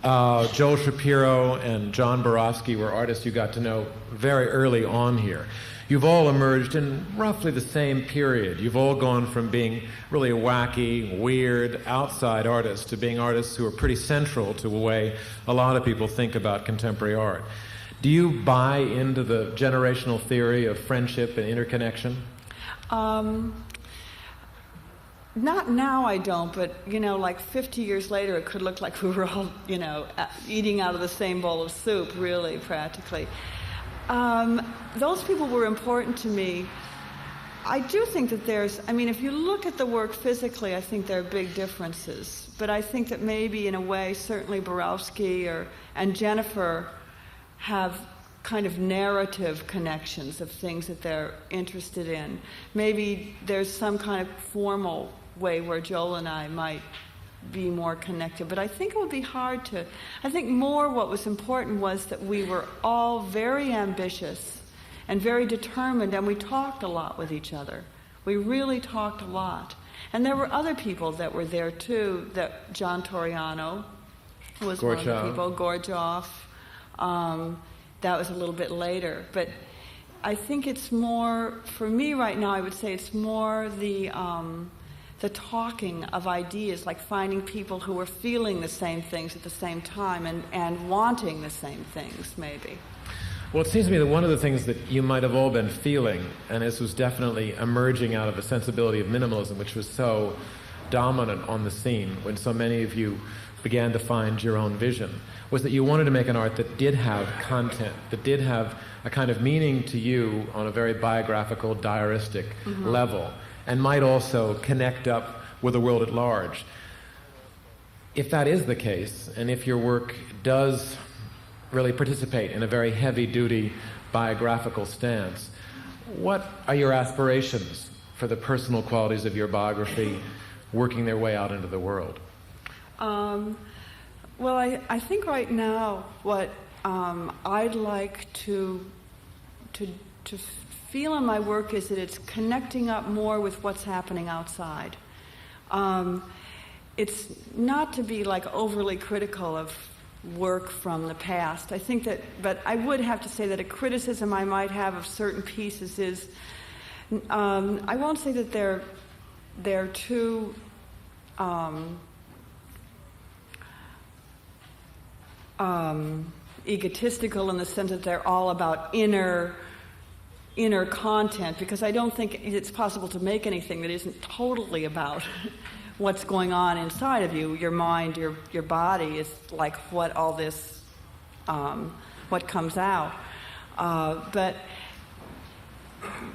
Joel Shapiro and John Borofsky were artists you got to know very early on here. You've all emerged in roughly the same period. You've all gone from being really wacky, weird, outside artists to being artists who are pretty central to the way a lot of people think about contemporary art. Do you buy into the generational theory of friendship and interconnection? Not now, I don't, but, like 50 years later, it could look like we were all, eating out of the same bowl of soup, really, practically. Those people were important to me. I do think that if you look at the work physically, I think there are big differences. But I think that maybe, in a way, certainly Borowski and Jennifer have kind of narrative connections of things that they're interested in. Maybe there's some kind of formal way where Joel and I might be more connected, but I think it would be hard to. I think more what was important was that we were all very ambitious and very determined, and we talked a lot with each other. We really talked a lot. And there were other people that were there too, that John Toriano was one of the people, Gorjoff. That was a little bit later. But I think it's more, for me right now, I would say it's more the talking of ideas, like finding people who are feeling the same things at the same time and wanting the same things, maybe. Well, it seems to me that one of the things that you might have all been feeling, and this was definitely emerging out of a sensibility of minimalism, which was so dominant on the scene when so many of you began to find your own vision, was that you wanted to make an art that did have content, that did have a kind of meaning to you on a very biographical, diaristic level, and might also connect up with the world at large. If that is the case, and if your work does really participate in a very heavy-duty biographical stance, what are your aspirations for the personal qualities of your biography working their way out into the world? Well, I think right now what I'd like to feel in my work is that it's connecting up more with what's happening outside. It's not to be like overly critical of work from the past. I think that, but I would have to say that a criticism I might have of certain pieces is, I won't say that they're too egotistical in the sense that they're all about inner content, because I don't think it's possible to make anything that isn't totally about what's going on inside of you. Your mind, your body is like what all this, what comes out. But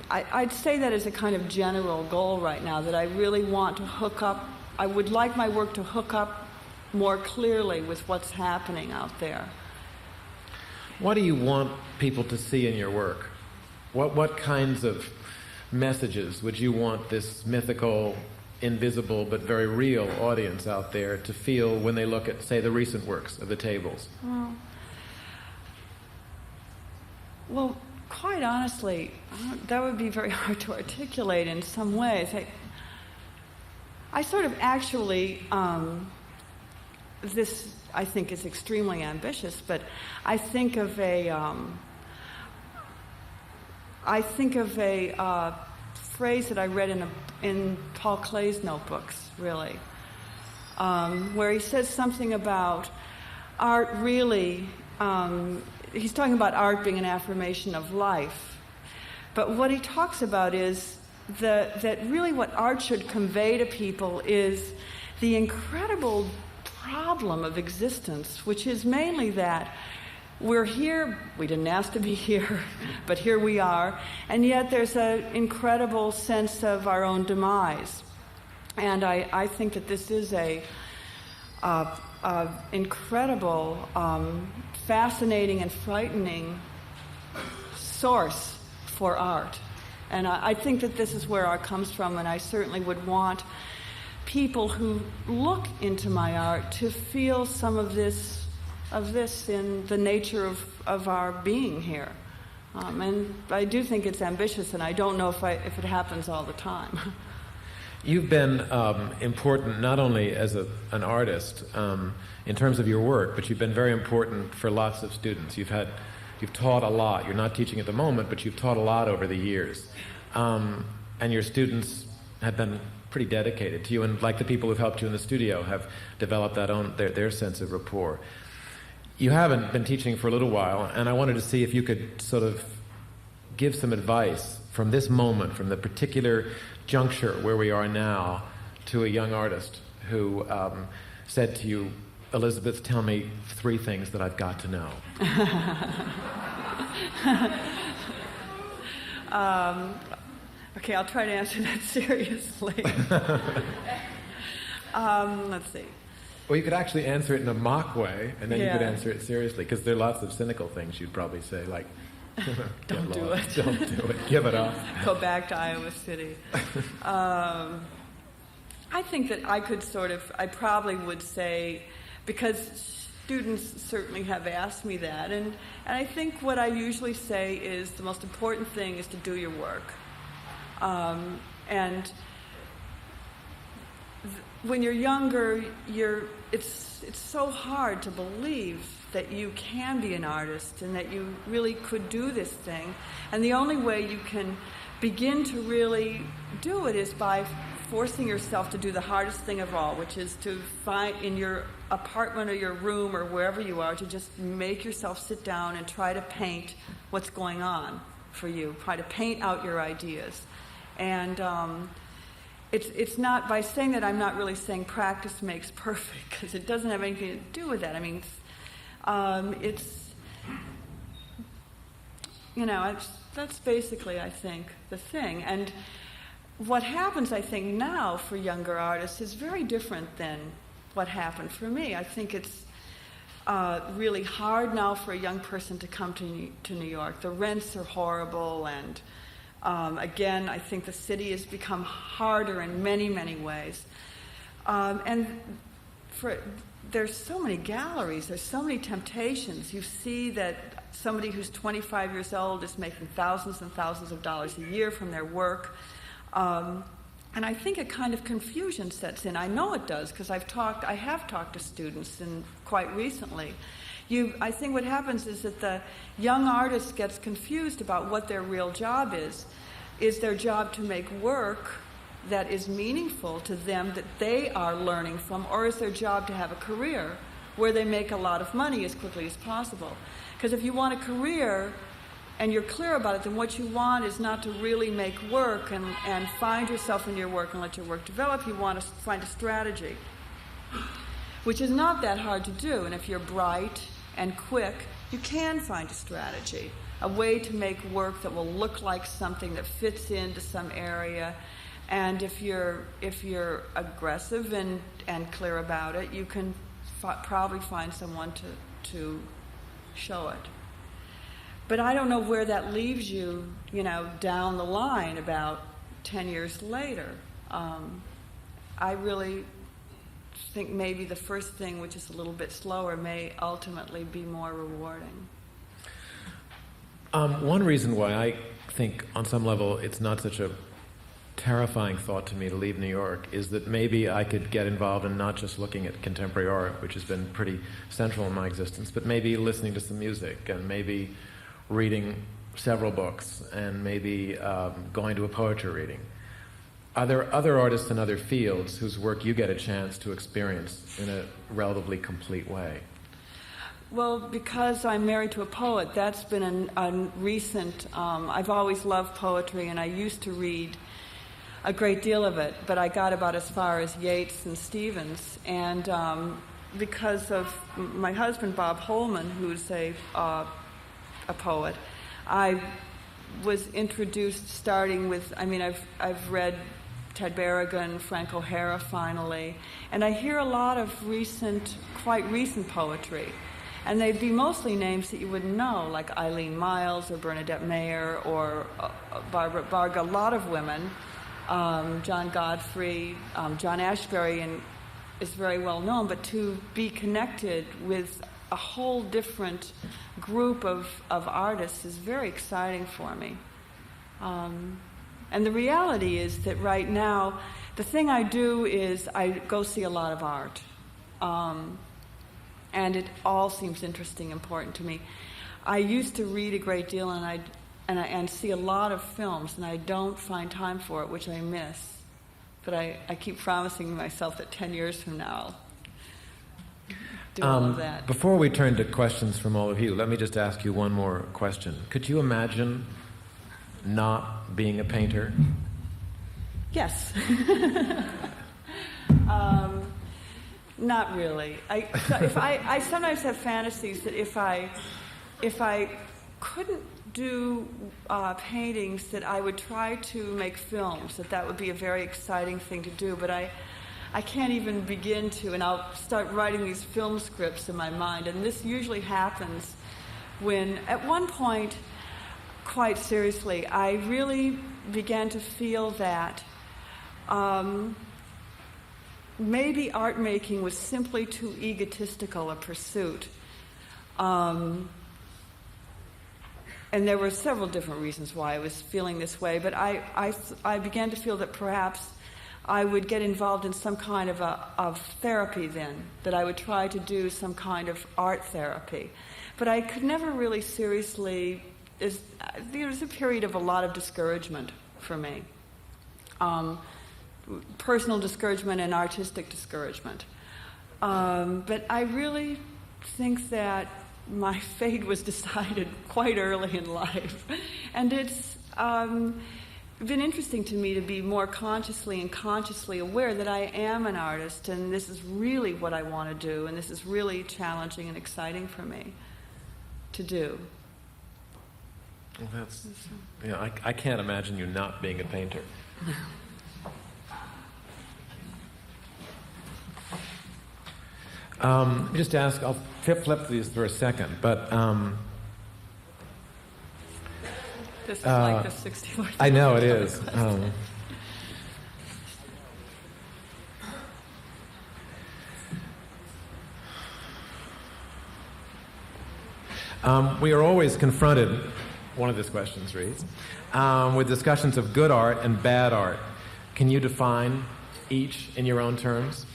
I'd say that as a kind of general goal right now, that I really want to hook up, I would like my work to hook up more clearly with what's happening out there. What do you want people to see in your work? What kinds of messages would you want this mythical, invisible, but very real audience out there to feel when they look at, say, the recent works of the tables? Well, quite honestly, that would be very hard to articulate in some ways. I sort of actually, this I think is extremely ambitious, but I think of a phrase that I read in Paul Klee's notebooks, really, where he says something about art really, he's talking about art being an affirmation of life. But what he talks about is that really what art should convey to people is the incredible problem of existence, which is mainly that we're here, we didn't ask to be here, but here we are, and yet there's an incredible sense of our own demise. And I think that this is a incredible, fascinating and frightening source for art. And I think that this is where art comes from, and I certainly would want people who look into my art to feel some of this in the nature of our being here. And I do think it's ambitious, and I don't know if it happens all the time. You've been important not only as an artist in terms of your work, but you've been very important for lots of students. You've taught a lot. You're not teaching at the moment, but you've taught a lot over the years. And your students have been pretty dedicated to you, and like the people who've helped you in the studio have developed their sense of rapport. You haven't been teaching for a little while, and I wanted to see if you could sort of give some advice from this moment, from the particular juncture where we are now, to a young artist who said to you, "Elizabeth, tell me 3 things that I've got to know." Okay, I'll try to answer that seriously. Let's see. Well, you could actually answer it in a mock way, and then you could Yeah. answer it seriously, because there are lots of cynical things you'd probably say, like, Don't do it. Don't do it. Give it up. Go back to Iowa City. I think that I probably would say, because students certainly have asked me that, and I think what I usually say is the most important thing is to do your work. And when you're younger, it's so hard to believe that you can be an artist and that you really could do this thing. And the only way you can begin to really do it is by forcing yourself to do the hardest thing of all, which is to find in your apartment or your room or wherever you are, to just make yourself sit down and try to paint what's going on for you, try to paint out your ideas. And it's not, by saying that, I'm not really saying practice makes perfect, because it doesn't have anything to do with that. I mean, that's basically, I think, the thing. And what happens, I think, now for younger artists is very different than what happened for me. I think it's really hard now for a young person to come to New York. The rents are horrible, and again, I think the city has become harder in many, many ways. And there's so many galleries, there's so many temptations. You see that somebody who's 25 years old is making thousands and thousands of dollars a year from their work. And I think a kind of confusion sets in. I know it does, because I have talked to students, and quite recently. I think what happens is that the young artist gets confused about what their real job is. Is their job to make work that is meaningful to them, that they are learning from, or is their job to have a career where they make a lot of money as quickly as possible? Because if you want a career and you're clear about it, then what you want is not to really make work and find yourself in your work and let your work develop. You want to find a strategy, which is not that hard to do. And if you're bright and quick, you can find a strategy, a way to make work that will look like something that fits into some area. And if you're aggressive and clear about it, you can probably find someone to show it. But I don't know where that leaves you, down the line about 10 years later. I really think maybe the first thing, which is a little bit slower, may ultimately be more rewarding. One reason why I think, on some level, it's not such a terrifying thought to me to leave New York is that maybe I could get involved in not just looking at contemporary art, which has been pretty central in my existence, but maybe listening to some music, and maybe reading several books, and maybe going to a poetry reading. Are there other artists in other fields whose work you get a chance to experience in a relatively complete way? Well, because I'm married to a poet, that's been a recent... I've always loved poetry, and I used to read a great deal of it, but I got about as far as Yeats and Stevens. And because of my husband, Bob Holman, who's a poet, I was introduced starting with... I've read Ted Berrigan, Frank O'Hara finally, and I hear a lot of quite recent poetry. And they'd be mostly names that you wouldn't know, like Eileen Miles or Bernadette Mayer or Barbara Barga, a lot of women, John Godfrey, John Ashbery is very well known, but to be connected with a whole different group of artists is very exciting for me. And the reality is that right now, the thing I do is I go see a lot of art. And it all seems interesting, important to me. I used to read a great deal and see a lot of films, and I don't find time for it, which I miss. But I keep promising myself that 10 years from now I'll do all of that. Before we turn to questions from all of you, let me just ask you one more question. Could you imagine not being a painter? Yes. Not really. I sometimes have fantasies that if I couldn't do paintings, that I would try to make films. That would be a very exciting thing to do. But I I can't even begin to, and I'll start writing these film scripts in my mind. And this usually happens when, at one point, quite seriously, I really began to feel that maybe art making was simply too egotistical a pursuit. And there were several different reasons why I was feeling this way, but I began to feel that perhaps I would get involved in some kind of therapy then, that I would try to do some kind of art therapy. But I could never really seriously, there was a period of a lot of discouragement for me. Personal discouragement and artistic discouragement. But I really think that my fate was decided quite early in life. And it's been interesting to me to be more consciously and consciously aware that I am an artist, and this is really what I want to do, and this is really challenging and exciting for me to do. Well, that's, I can't imagine you not being a painter. Let me just ask, I'll flip these for a second, but this is like the 64th. I know it is. We are always confronted, one of these questions reads, with discussions of good art and bad art. Can you define each in your own terms?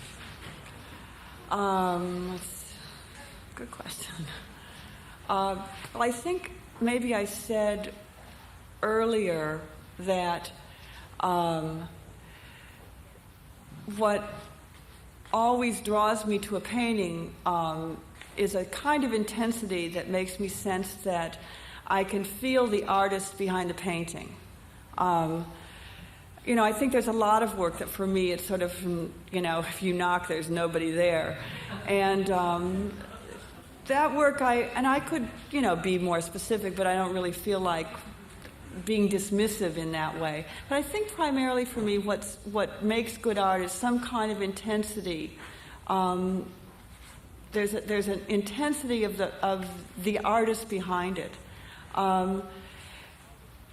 Good question. Well, I think maybe I said earlier that what always draws me to a painting is a kind of intensity that makes me sense that I can feel the artist behind the painting. I think there's a lot of work that for me it's sort of, if you knock, there's nobody there. And that work, I could, be more specific, but I don't really feel like being dismissive in that way. But I think primarily for me what makes good art is some kind of intensity. There's an intensity of the artist behind it.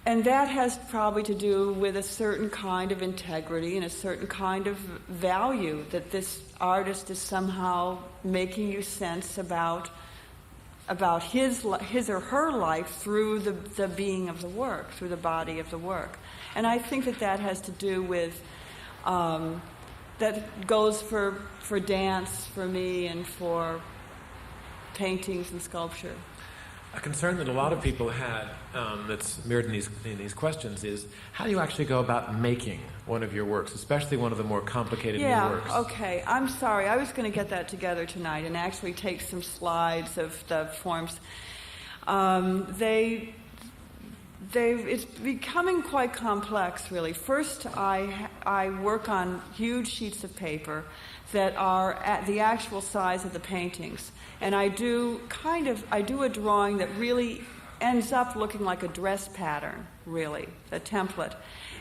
And that has probably to do with a certain kind of integrity and a certain kind of value that this artist is somehow making you sense about his or her life through the being of the work, through the body of the work. And I think that has to do with, that goes for dance for me and for paintings and sculpture. A concern that a lot of people had that's mirrored in these questions is, how do you actually go about making one of your works, especially one of the more complicated new works? Yeah, okay. I'm sorry. I was going to get that together tonight and actually take some slides of the forms. It's becoming quite complex, really. First, I work on huge sheets of paper that are at the actual size of the paintings. And I do a drawing that really ends up looking like a dress pattern, really, a template.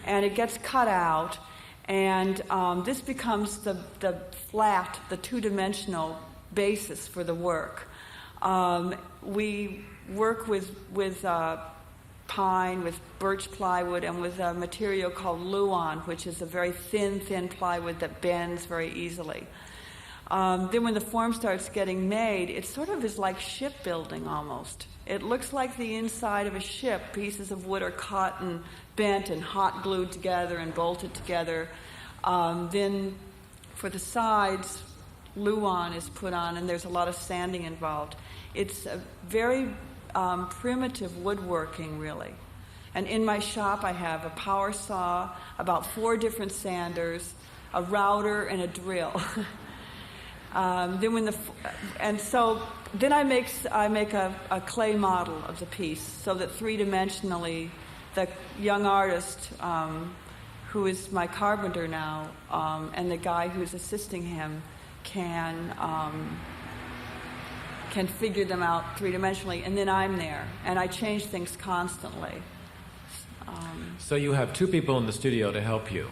And it gets cut out, and this becomes the flat, the two-dimensional basis for the work. We work with pine, with birch plywood, and with a material called luan, which is a very thin plywood that bends very easily. Then when the form starts getting made, it sort of is like shipbuilding almost. It looks like the inside of a ship. Pieces of wood are cut and bent and hot glued together and bolted together. Then for the sides, luan is put on, and there's a lot of sanding involved. It's a very primitive woodworking, really. And in my shop, I have a power saw, about 4 different sanders, a router, and a drill. Then I make a clay model of the piece, so that three-dimensionally, the young artist who is my carpenter now, and the guy who's assisting him can figure them out three-dimensionally, and then I'm there, and I change things constantly. So you have 2 people in the studio to help you.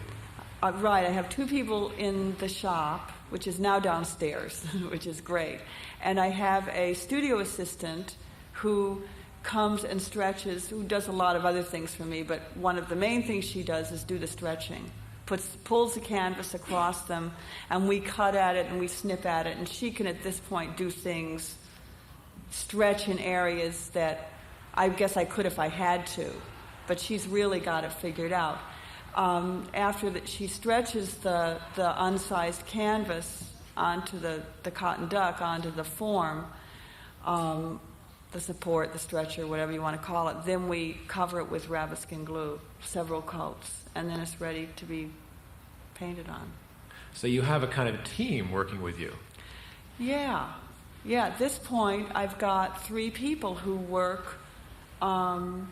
Right, I have 2 people in the shop, which is now downstairs, which is great. And I have a studio assistant who comes and stretches, who does a lot of other things for me, but one of the main things she does is do the stretching. Pulls the canvas across them, and we cut at it and we snip at it, and she can at this point do things, stretch in areas that I guess I could if I had to, but she's really got it figured out. After that, she stretches the unsized canvas onto the cotton duck, onto the form, the support, the stretcher, whatever you want to call it. Then we cover it with rabbitskin glue, several coats, and then it's ready to be painted on. So you have a kind of team working with you. Yeah. At this point, I've got 3 people who work for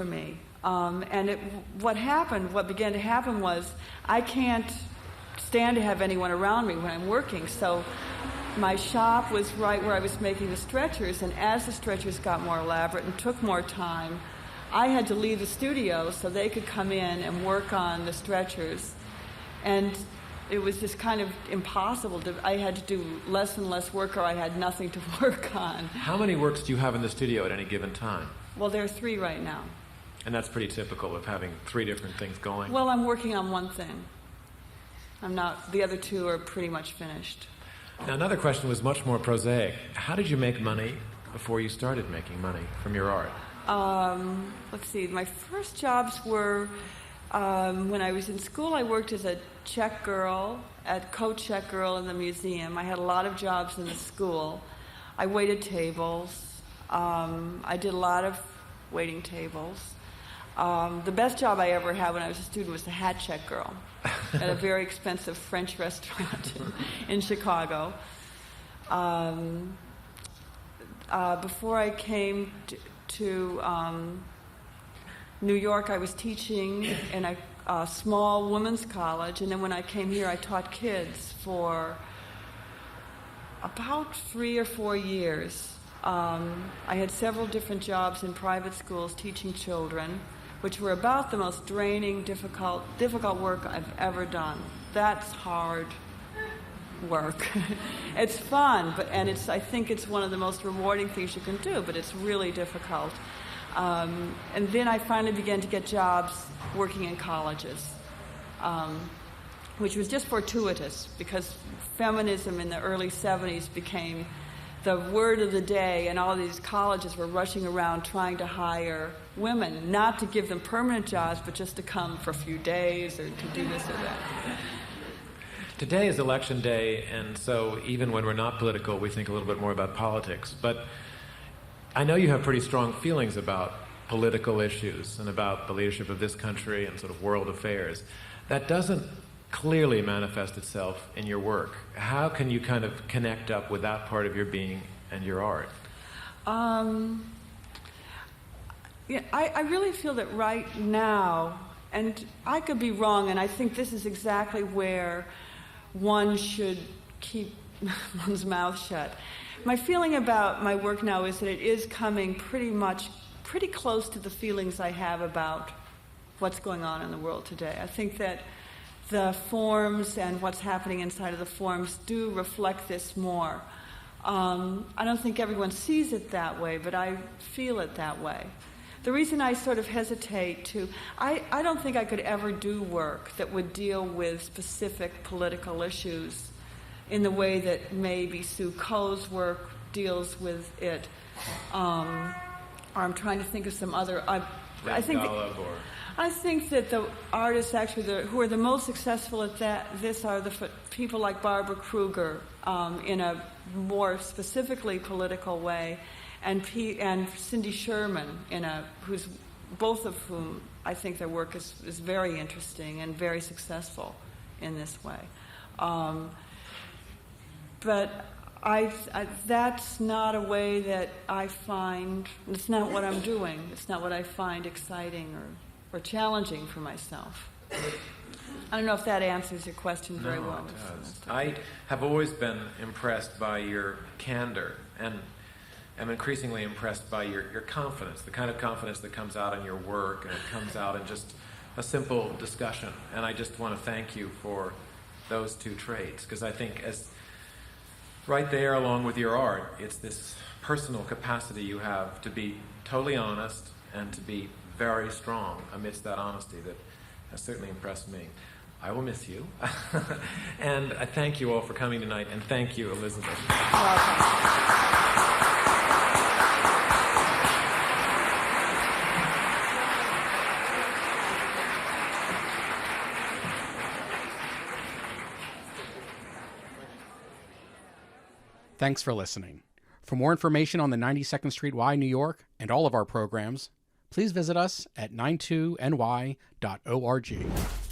me. And what began to happen was I can't stand to have anyone around me when I'm working. So my shop was right where I was making the stretchers, and as the stretchers got more elaborate and took more time, I had to leave the studio so they could come in and work on the stretchers. And it was just kind of impossible. I had to do less and less work, or I had nothing to work on. How many works do you have in the studio at any given time? Well, there are 3 right now. And that's pretty typical of having 3 different things going. Well, I'm working on one thing. The other 2 are pretty much finished. Now, another question was much more prosaic. How did you make money before you started making money from your art? Let's see. My first jobs were when I was in school. I worked as a check girl, co-check girl in the museum. I had a lot of jobs in the school. I waited tables. I did a lot of waiting tables. The best job I ever had when I was a student was the hat check girl at a very expensive French restaurant in Chicago. Before I came to New York, I was teaching in a small women's college, and then when I came here, I taught kids for about 3 or 4 years. I had several different jobs in private schools teaching children, which were about the most draining, difficult work I've ever done. That's hard work. It's fun, I think it's one of the most rewarding things you can do, but it's really difficult. And then I finally began to get jobs working in colleges, which was just fortuitous because feminism in the early 70s became the word of the day, and all of these colleges were rushing around trying to hire women, not to give them permanent jobs, but just to come for a few days or to do this or that. Today is election day, and so even when we're not political, we think a little bit more about politics. But I know you have pretty strong feelings about political issues and about the leadership of this country and sort of world affairs. That doesn't clearly manifest itself in your work. How can you kind of connect up with that part of your being and your art? I really feel that right now, and I could be wrong, and I think this is exactly where one should keep one's mouth shut. My feeling about my work now is that it is coming pretty close to the feelings I have about what's going on in the world today. I think that the forms and what's happening inside of the forms do reflect this more. I don't think everyone sees it that way, but I feel it that way. The reason I sort of hesitate I don't think I could ever do work that would deal with specific political issues in the way that maybe Sue Coe's work deals with it. Or I'm trying to think of some other... I think that the artists actually who are the most successful at this are the people like Barbara Kruger in a more specifically political way, and Cindy Sherman both of whom I think their work is very interesting and very successful in this way. But that's not a way that I find. It's not what I'm doing. It's not what I find exciting or challenging for myself. I don't know if that answers your question very well. It does. I have always been impressed by your candor, and am increasingly impressed by your confidence, the kind of confidence that comes out in your work, and it comes out in just a simple discussion. And I just want to thank you for those two traits, because I think as right there along with your art, it's this personal capacity you have to be totally honest and to be very strong amidst that honesty that has certainly impressed me. I will miss you. And I thank you all for coming tonight, and thank you, Elizabeth. Thanks for listening. For more information on the 92nd Street Y, New York, and all of our programs, please visit us at 92ny.org.